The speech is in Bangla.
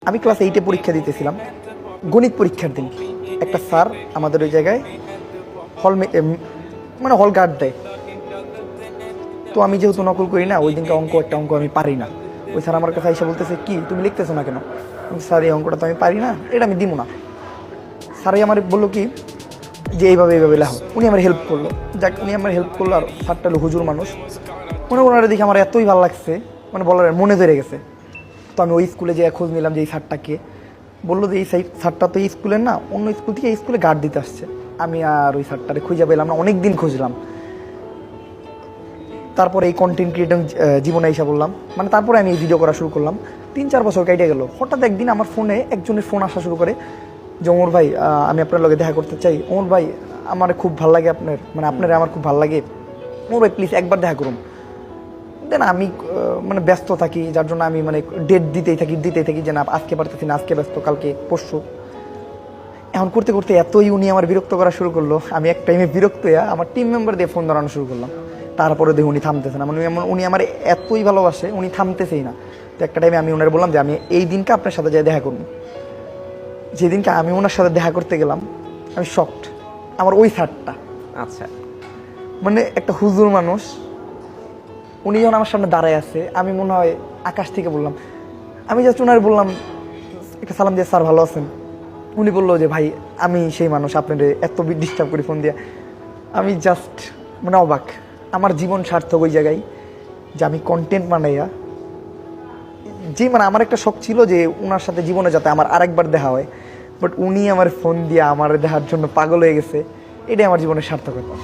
আমি ক্লাস 8-এ পরীক্ষা দিতেছিলাম, গণিত পরীক্ষার দিন একটা স্যার আমাদের ওই জায়গায় মানে হল গার্ড দেয়। তো আমি যেহেতু নকল করি না, ওই দিনকে একটা অঙ্ক আমি পারি না। ওই স্যার আমার কাছে এসে বলতেছে, কি তুমি লিখতেছো না কেন? স্যার এই অঙ্কটা তো আমি পারি না, এটা আমি দিব না। স্যারই আমার বললো কি যে এইভাবে লেখো। উনি আমার হেল্প করলো, যাক উনি আমার হেল্প করলো। আর স্যারটা হলো হুজুর মানুষ, ওনারা দেখে আমার এতই ভালো লাগছে, মানে বলার মনে ধরে গেছে। তো আমি ওই স্কুলে যেয়ে খোঁজ নিলাম যে এই স্যারটাকে। বললো যে এই স্যারটা তো এই স্কুলের না, অন্য স্কুল থেকে এই স্কুলে গার্ড দিতে আসছে। আমি আর ওই স্যারটারে খুঁজে পেলাম না, অনেক দিন খুঁজলাম। তারপরে এই কন্টেন্ট ক্রিয়েটিং জীবনে এসে বললাম, মানে তারপরে আমি এই ভিডিও করা শুরু করলাম। 3-4 বছর কেটে গেল। হঠাৎ একদিন আমার ফোনে একজনের ফোন আসা শুরু করে যে ওমর ভাই, আমি আপনার লগে দেখা করতে চাই। ওমর ভাই, আমার খুব ভালো লাগে আপনার, মানে আপনার আমার খুব ভালো লাগে। ওমর ভাই প্লিজ একবার দেখা করুন। দেন আমি মানে ব্যস্ত থাকি, যার জন্য আমি মানে ডেট দিতেই থাকি যে না আজকে পারতেছি না, আজকে ব্যস্ত, কালকে পরশু। এখন করতে করতে এতই উনি আমার বিরক্ত করা শুরু করলো, আমি এক টাইমে বিরক্ত হয়ে আমার টিম মেম্বার দিয়ে ফোন ধরানো শুরু করলাম। তারপরে দেখি উনি থামতেছে না, মানে উনি আমার এতই ভালোবাসে, উনি থামতেছেই না। তো একটা টাইমে আমি ওনার বললাম যে আমি এই দিনকে আপনার সাথে যাই দেখা করবো। যেদিনকে আমি ওনার সাথে দেখা করতে গেলাম, আমি শকড। আমার ওই স্যারটা, আচ্ছা, মানে একটা হুজুর মানুষ, উনি যখন আমার সামনে দাঁড়ায় আছে, আমি মনে হয় আকাশ থেকে বললাম, আমি জাস্ট ওনার বললাম একটা সালাম দিয়ে, স্যার ভালো আছেন? উনি বললো যে ভাই আমি সেই মানুষ, আপনার এত ডিস্টার্ব করি ফোন দিয়ে। আমি জাস্ট মানে অবাক। আমার জীবন সার্থক ওই জায়গায় যে আমি কন্টেন্ট বানাইয়া, যে মানে আমার একটা শখ ছিল যে ওনার সাথে জীবনে যাতে আমার আরেকবার দেখা হয়, বাট উনি আমার ফোন দিয়ে আমার দেখার জন্য পাগল হয়ে গেছে। এটাই আমার জীবনের সার্থকতা।